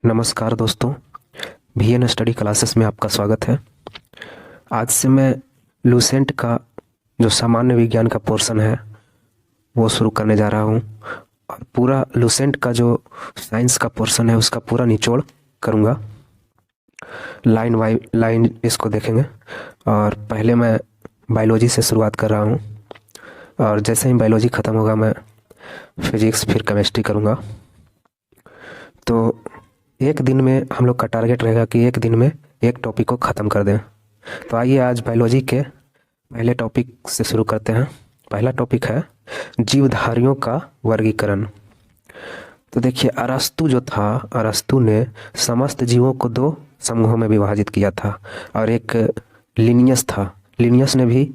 नमस्कार दोस्तों, VN study classes में आपका स्वागत है। आज से मैं लूसेंट का जो सामान्य विज्ञान का पोर्शन है वो शुरू करने जा रहा हूँ और पूरा लूसेंट का जो साइंस का पोर्शन है उसका पूरा निचोड़ करूँगा। लाइन बाय लाइन इसको देखेंगे और पहले मैं बायोलॉजी से शुरुआत कर रहा हूँ और जैसे ही बायोलॉजी ख़त्म होगा मैं फिजिक्स फिर केमिस्ट्री करूँगा। तो एक दिन में हम लोग का टारगेट रहेगा कि एक दिन में एक टॉपिक को ख़त्म कर दें। तो आइए आज बायोलॉजी के पहले टॉपिक से शुरू करते हैं। पहला टॉपिक है जीवधारियों का वर्गीकरण। तो देखिए, अरस्तु ने समस्त जीवों को दो समूहों में विभाजित किया था और एक लिनियस था। लिनियस ने भी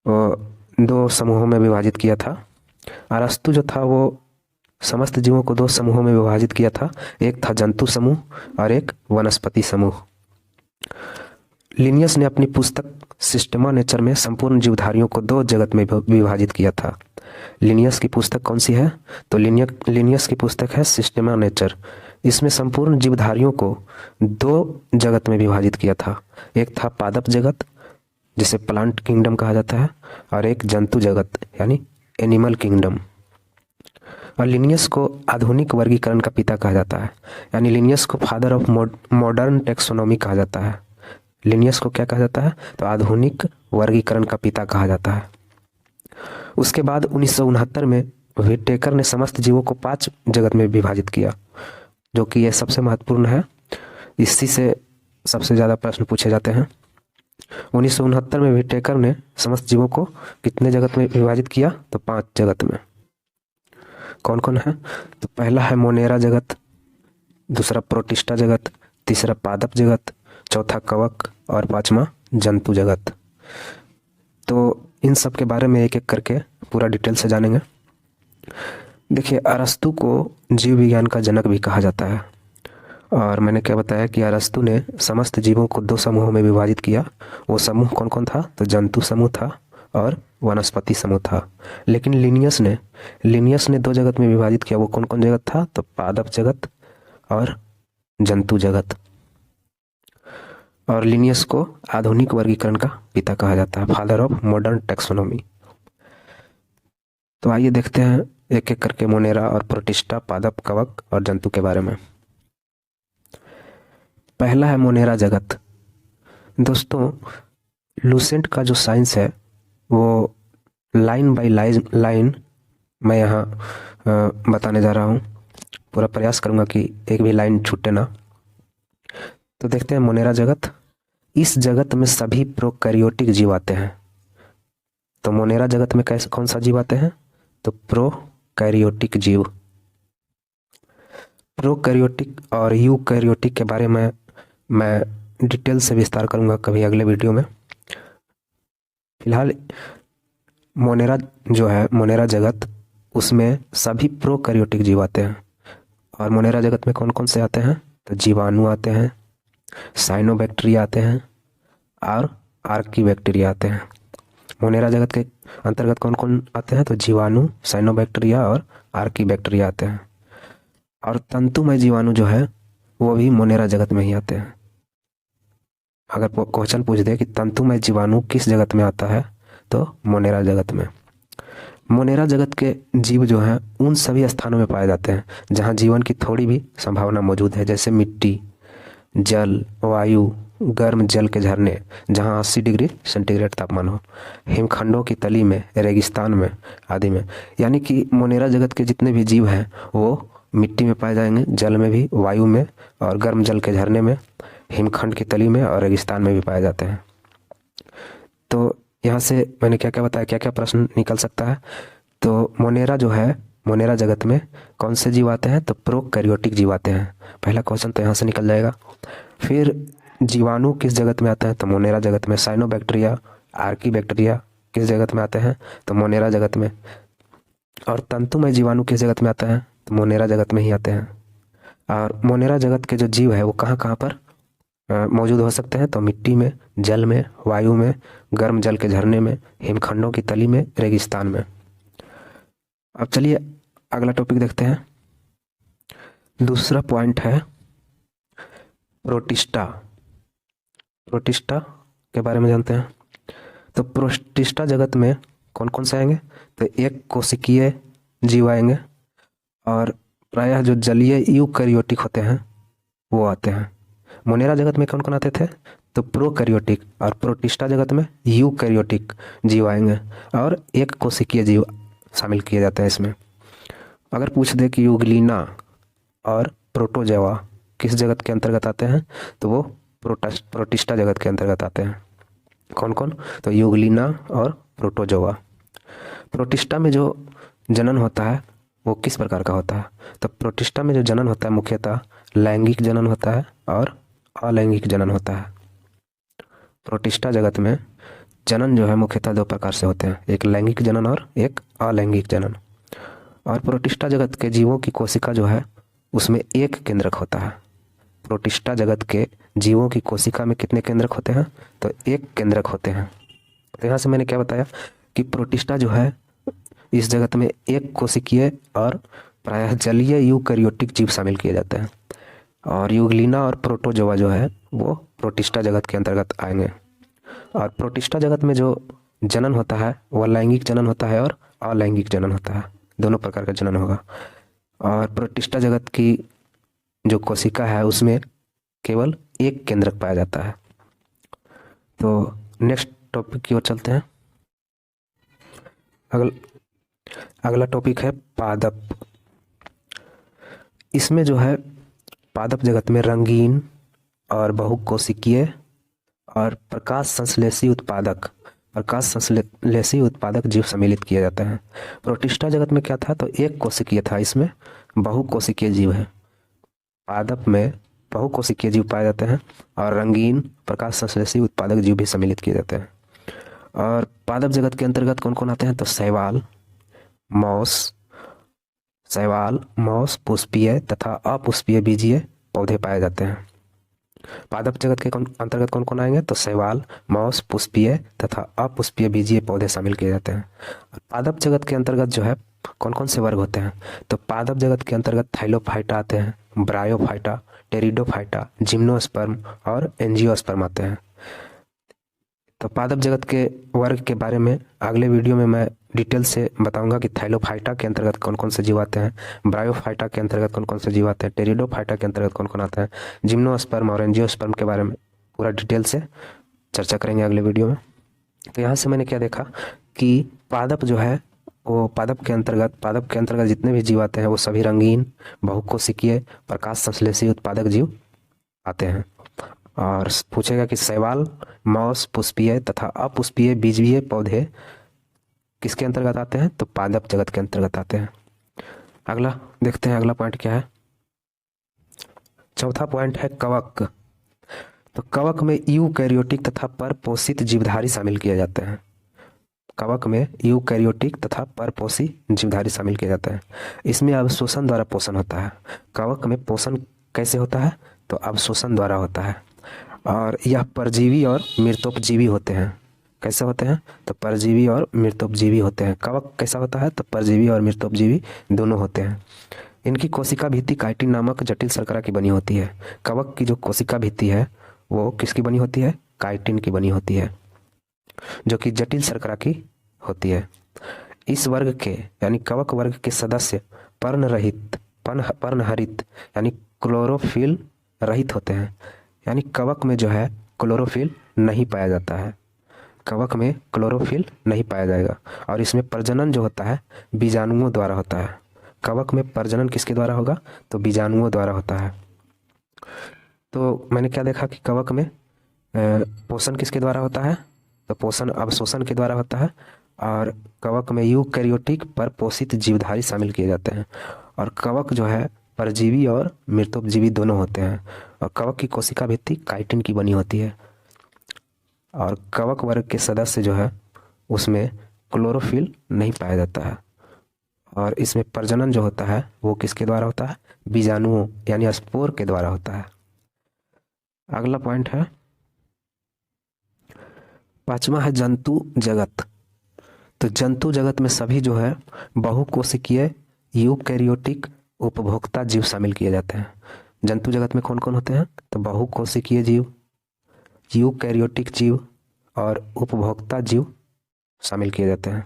दो समूहों में विभाजित किया था। अरस्तु जो था वो समस्त जीवों को दो समूहों में विभाजित किया था, एक था जंतु समूह और एक वनस्पति समूह। लिनियस ने अपनी पुस्तक सिस्टमा नेचर में संपूर्ण जीवधारियों को दो जगत में विभाजित किया था। लिनियस की पुस्तक कौन सी है? तो लिनियस की पुस्तक है सिस्टमा नेचर। इसमें संपूर्ण जीवधारियों को दो जगत में विभाजित किया था, एक था पादप जगत जिसे प्लांट किंगडम कहा जाता है और एक जंतु जगत यानी एनिमल किंगडम। और लिनियस को आधुनिक वर्गीकरण का पिता कहा जाता है, यानी लिनियस को फादर ऑफ मॉडर्न टेक्सोनॉमी कहा जाता है। लिनियस को क्या कहा जाता है? तो आधुनिक वर्गीकरण का पिता कहा जाता है। उसके बाद 1969 में व्हिटेकर ने समस्त जीवों को 5 जगत में विभाजित किया, जो कि ये सबसे महत्वपूर्ण है। इसी से सबसे ज़्यादा प्रश्न पूछे जाते हैं। 1969 में व्हिटेकर ने समस्त जीवों को कितने जगत में विभाजित किया? तो 5 जगत में। कौन कौन है? तो पहला है मोनेरा जगत, दूसरा प्रोटिस्टा जगत, तीसरा पादप जगत, चौथा कवक और पांचवा जंतु जगत। तो इन सब के बारे में एक एक करके पूरा डिटेल से जानेंगे। देखिए, अरस्तु को जीव विज्ञान का जनक भी कहा जाता है और मैंने क्या बताया कि अरस्तु ने समस्त जीवों को दो समूहों में विभाजित किया। वो समूह कौन कौन था? तो जंतु समूह था और वनस्पति समूह था। लेकिन लिनियस ने दो जगत में विभाजित किया। वो कौन कौन जगत था? तो पादप जगत और जंतु जगत। और लिनियस को आधुनिक वर्गीकरण का पिता कहा जाता है, फादर ऑफ मॉडर्न टेक्सोनॉमी। तो आइए देखते हैं एक एक करके मोनेरा और प्रोटिस्टा, पादप, कवक और जंतु के बारे में। पहला है मोनेरा जगत। दोस्तों, लूसेंट का जो साइंस है वो लाइन बाय लाइन मैं यहाँ बताने जा रहा हूँ। पूरा प्रयास करूँगा कि एक भी लाइन छूटे ना। तो देखते हैं मोनेरा जगत। इस जगत में सभी प्रोकैरियोटिक जीव आते हैं। तो मोनेरा जगत में कैसे कौन सा जीव आते हैं? तो प्रोकैरियोटिक जीव। प्रोकैरियोटिक और यूकैरियोटिक के बारे में मैं डिटेल से विस्तार करूँगा कभी अगले वीडियो में। फिलहाल मोनेरा जो है, मोनेरा जगत, उसमें सभी प्रोकैरियोटिक जीव आते हैं। और मोनेरा जगत में कौन कौन से आते हैं? तो जीवाणु आते हैं, साइनोबैक्टीरिया आते हैं और आर्कीबैक्टीरिया आते हैं। मोनेरा जगत के अंतर्गत कौन कौन आते हैं? तो जीवाणु, साइनोबैक्टीरिया और आर्कीबैक्टीरिया आते हैं। और तंतुमय जीवाणु जो है वो भी मोनेरा जगत में ही आते हैं। अगर क्वेश्चन पूछ दे कि तंतुमय जीवाणु किस जगत में आता है, तो मोनेरा जगत में। मोनेरा जगत के जीव जो हैं उन सभी स्थानों में पाए जाते हैं जहां जीवन की थोड़ी भी संभावना मौजूद है, जैसे मिट्टी, जल, वायु, गर्म जल के झरने जहां 80 डिग्री सेंटीग्रेड तापमान हो, हिमखंडों की तली में, रेगिस्तान में आदि में। यानी कि मोनेरा जगत के जितने भी जीव हैं वो मिट्टी में पाए जाएंगे, जल में भी, वायु में और गर्म जल के झरने में, हिमखंड की तली में और रेगिस्तान में भी पाए जाते हैं। तो यहाँ से मैंने क्या क्या बताया, क्या क्या प्रश्न निकल सकता है। तो मोनेरा जो है, मोनेरा जगत में कौन से जीव आते हैं? तो प्रोकैरियोटिक जीव आते हैं। पहला क्वेश्चन तो यहाँ से निकल जाएगा। फिर जीवाणु किस जगत में आते हैं? तो मोनेरा जगत में। साइनोबैक्टीरिया, आर्कीबैक्टीरिया किस जगत में आते हैं? तो मोनेरा जगत में। और तंतुमय जीवाणु किस जगत में आते हैं? तो मोनेरा जगत में ही आते हैं। और मोनेरा जगत के जो जीव है वो कहाँ कहाँ पर मौजूद हो सकते हैं? तो मिट्टी में, जल में, वायु में, गर्म जल के झरने में, हिमखंडों की तली में, रेगिस्तान में। अब चलिए अगला टॉपिक देखते हैं। दूसरा पॉइंट है प्रोटिस्टा। प्रोटिस्टा के बारे में जानते हैं। तो प्रोटिस्टा जगत में कौन कौन से आएंगे? तो एक कोशिकीय जीव आएंगे, और प्रायः जो जलीय यूकैरियोटिक होते हैं वो आते हैं। मोनेरा जगत में कौन कौन आते थे? तो प्रोकैरियोटिक, और प्रोटिस्टा जगत में यूकैरियोटिक जीव आएंगे, और एक कोशिकीय जीव शामिल किए जाते हैं इसमें। अगर पूछ दे कि यूग्लिना और प्रोटोजोआ किस जगत के अंतर्गत आते हैं, तो वो प्रोटिस्टा जगत के अंतर्गत आते हैं। कौन कौन? तो यूग्लिना और प्रोटोजोआ। प्रोटिस्टा में जो जनन होता है वो किस प्रकार का होता है? तो प्रोटिस्टा में जो जनन होता है मुख्यतः लैंगिक जनन होता है और अलैंगिक जनन होता है। प्रोटिस्टा जगत में जनन जो है मुख्यतः दो प्रकार से होते हैं, एक लैंगिक जनन और एक अलैंगिक जनन। और प्रोटिस्टा जगत के जीवों की कोशिका जो है उसमें एक केंद्रक होता है। प्रोटिस्टा जगत के जीवों की कोशिका में कितने केंद्रक होते हैं? तो एक केंद्रक होते हैं। तो यहाँ से मैंने क्या बताया कि प्रोटिस्टा जो है इस जगत में एक कोशिकीय और प्रायः जलीय यूकैरियोटिक जीव शामिल किए जाते हैं, और यूग्लिना और प्रोटोजोआ जो है वो प्रोटिस्टा जगत के अंतर्गत आएंगे। और प्रोटिस्टा जगत में जो जनन होता है वह लैंगिक जनन होता है और अलैंगिक जनन होता है, दोनों प्रकार का जनन होगा। और प्रोटिस्टा जगत की जो कोशिका है उसमें केवल एक केंद्रक पाया जाता है। तो नेक्स्ट टॉपिक की ओर चलते हैं। अगला टॉपिक है पादप। इसमें जो है पादप जगत में रंगीन और बहुकोशिकीय और प्रकाश संश्लेषी उत्पादक जीव सम्मिलित किए जाते हैं। प्रोटिस्टा जगत में क्या था? तो एक कोशिकीय था, इसमें बहुकोशिकीय जीव है। पादप में बहुकोशिकीय जीव पाए जाते हैं और रंगीन प्रकाश संश्लेषी उत्पादक जीव भी सम्मिलित किए जाते हैं। और पादप जगत के अंतर्गत कौन कौन आते हैं? तो शैवाल, मौस, पुष्पीय तथा अपुष्पीय बीजीय पौधे पाए जाते हैं। पादप जगत के अंतर्गत कौन कौन आएंगे? तो शैवाल, मौस, पुष्पीय तथा अपुष्पीय बीजीय पौधे शामिल किए जाते हैं। पादप जगत के अंतर्गत जो है कौन कौन से वर्ग होते हैं? तो पादप जगत के अंतर्गत थाइलोफाइटा आते हैं, ब्रायोफाइटा, टेरिडोफाइटा, जिम्नोस्पर्म और एंजियोस्पर्म आते हैं। तो पादप जगत के वर्ग के बारे में अगले वीडियो में मैं डिटेल से बताऊंगा कि थाइलोफाइटा के अंतर्गत कौन कौन से जीव आते हैं, ब्रायोफाइटा के अंतर्गत कौन कौन से जीव आते हैं, टेरिडोफाइटा के अंतर्गत कौन कौन आता है, जिम्नोस्पर्म और एंजियोस्पर्म के बारे में पूरा डिटेल से चर्चा करेंगे अगले वीडियो में। तो यहाँ से मैंने क्या देखा कि पादप जो है वो पादप के अंतर्गत जितने भी जीव आते हैं वो सभी रंगीन, बहुकोशिकीय, प्रकाश संश्लेषी उत्पादक जीव आते हैं। और पूछेगा कि शैवाल, मौस, पुष्पीय तथा अपुष्पीय बीजीय पौधे किसके अंतर्गत आते हैं? तो पादप जगत के अंतर्गत आते हैं। अगला देखते हैं, अगला पॉइंट क्या है। चौथा पॉइंट है कवक। तो कवक में यूकैरियोटिक तथा परपोषित जीवधारी शामिल किए जाते हैं। कवक में यूकैरियोटिक तथा परपोषी जीवधारी शामिल किए जाते हैं। इसमें अवशोषण द्वारा पोषण होता है। कवक में पोषण कैसे होता है? तो अवशोषण द्वारा होता है। और यह परजीवी और मृतोपजीवी होते हैं। कैसे होते हैं? तो परजीवी और मृतोपजीवी होते हैं। कवक कैसा होता है? तो परजीवी और मृतोपजीवी दोनों होते हैं। इनकी कोशिका भित्ति काइटिन नामक जटिल शर्करा की बनी होती है। कवक की जो कोशिका भित्ति है वो किसकी बनी होती है? काइटिन की बनी होती है, जो कि जटिल शर्करा की होती है। इस वर्ग के यानी कवक वर्ग के सदस्य पर्णहरित यानी क्लोरोफिल रहित होते हैं। यानी कवक में जो है क्लोरोफिल नहीं पाया जाता है। कवक में क्लोरोफिल नहीं पाया जाएगा। और इसमें प्रजनन जो होता है बीजाणुओं द्वारा होता है। कवक में प्रजनन किसके द्वारा होगा? तो बीजाणुओं द्वारा होता है। तो मैंने क्या देखा कि कवक में पोषण किसके द्वारा होता है? तो पोषण अवशोषण के द्वारा होता है। और कवक में यूकैरियोटिक परपोषित जीवधारी शामिल किए जाते हैं। और कवक जो है परजीवी और मृतोपजीवी दोनों होते हैं। और कवक की कोशिका भित्ति काइटिन की बनी होती है। और कवक वर्ग के सदस्य जो है उसमें क्लोरोफिल नहीं पाया जाता है। और इसमें प्रजनन जो होता है वो किसके द्वारा होता है? बीजाणुओं यानी स्पोर के द्वारा होता है। अगला पॉइंट है, पांचवा है जंतु जगत। तो जंतु जगत में सभी जो है बहुकोशिकीय यूकैरियोटिक उपभोक्ता जीव शामिल किए जाते हैं। जंतु जगत में कौन कौन होते हैं? तो बहुकोशिकीय जीव, यूकैरियोटिक जीव और उपभोक्ता जीव शामिल किए जाते हैं।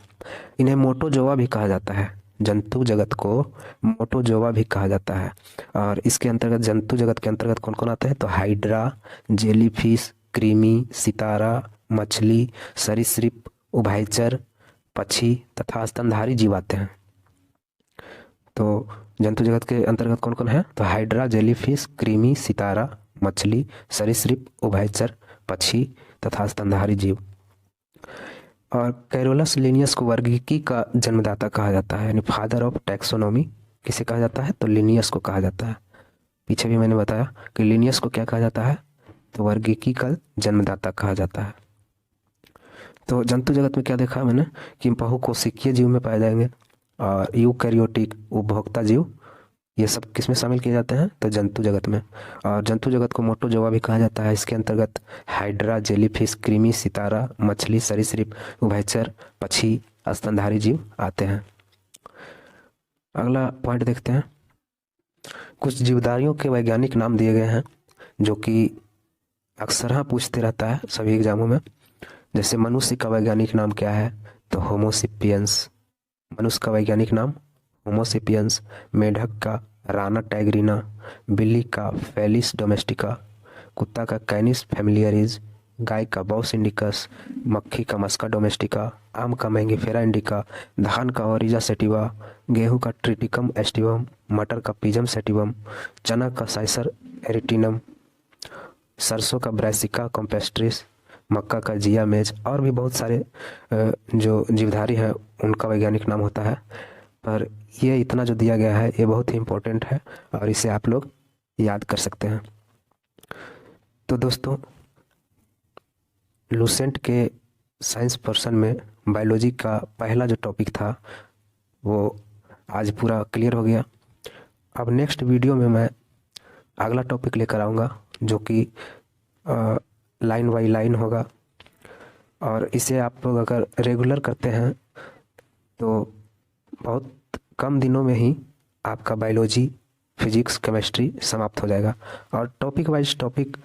इन्हें मोटोजोआ भी कहा जाता है। जंतु जगत को मोटोजोआ भी कहा जाता है। और इसके अंतर्गत, जंतु जगत के अंतर्गत कौन कौन आते हैं? तो हाइड्रा, जेलीफिश, कृमि, सितारा, मछली, सरीसृप, उभयचर, पक्षी तथा स्तनधारी जीव आते हैं। तो जंतु जगत के अंतर्गत कौन कौन है? तो हाइड्रा, जेलीफिश, कृमि, सितारा, मछली, सरीसृप, उभयचर, पक्षी तथा स्तनधारी जीव। और कैरोलस लिनियस को वर्गीकी का जन्मदाता कहा जाता है, यानी फादर ऑफ टैक्सोनॉमी किसे कहा जाता है? तो लिनियस को कहा जाता है। पीछे भी मैंने बताया कि लिनियस को क्या कहा जाता है? तो वर्गीकी का जन्मदाता कहा जाता है। तो जंतु जगत में क्या देखा मैंने कि बहुकोशिकीय जीव में पाए जाएंगे, और यूकैरियोटिक, उपभोक्ता जीव, ये सब किस में शामिल किए जाते हैं? तो जंतु जगत में। और जंतु जगत को मोटोजोआ भी कहा जाता है। इसके अंतर्गत हाइड्रा, जेलीफिश, कृमि, सितारा, मछली, सरीसृप, उभयचर, पक्षी, स्तनधारी जीव आते हैं। अगला पॉइंट देखते हैं। कुछ जीवधारियों के वैज्ञानिक नाम दिए गए हैं जो कि अक्सर पूछते रहता है सभी एग्जामों में। जैसे मनुष्य का वैज्ञानिक नाम क्या है? तो होमोसेपियंस। मनुष्य का वैज्ञानिक नाम होमोसेपियंस। मेढक का राना टाइग्रीना, बिल्ली का फेलिस डोमेस्टिका, कुत्ता का कैनिस फैमिलियरिज, गाय का बॉस इंडिकस, मक्खी का मस्का डोमेस्टिका, आम का मैंगिफेरा इंडिका, धान का ओरिजा सेटिवा, गेहूं का ट्रिटिकम एस्टिवम, मटर का पिजम सेटिवम, चना का साइसर एरिटिनम, सरसों का ब्रासिका कॉम्पेस्ट्रिस, मक्का का जिया मेज, और भी बहुत सारे जो जीवधारी हैं उनका वैज्ञानिक नाम होता है। पर ये इतना जो दिया गया है ये बहुत ही इम्पोर्टेंट है और इसे आप लोग याद कर सकते हैं। तो दोस्तों, लूसेंट के साइंस पर्सन में बायोलॉजी का पहला जो टॉपिक था वो आज पूरा क्लियर हो गया। अब नेक्स्ट वीडियो में मैं अगला टॉपिक लेकर आऊँगा जो कि लाइन बाई लाइन होगा, और इसे आप लोग अगर रेगुलर करते हैं तो बहुत कम दिनों में ही आपका बायोलॉजी, फिजिक्स, केमिस्ट्री समाप्त हो जाएगा। और टॉपिक वाइज टॉपिक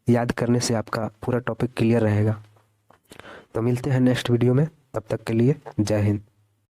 याद करने से आपका पूरा टॉपिक क्लियर रहेगा। तो मिलते हैं नेक्स्ट वीडियो में, तब तक के लिए जय हिंद।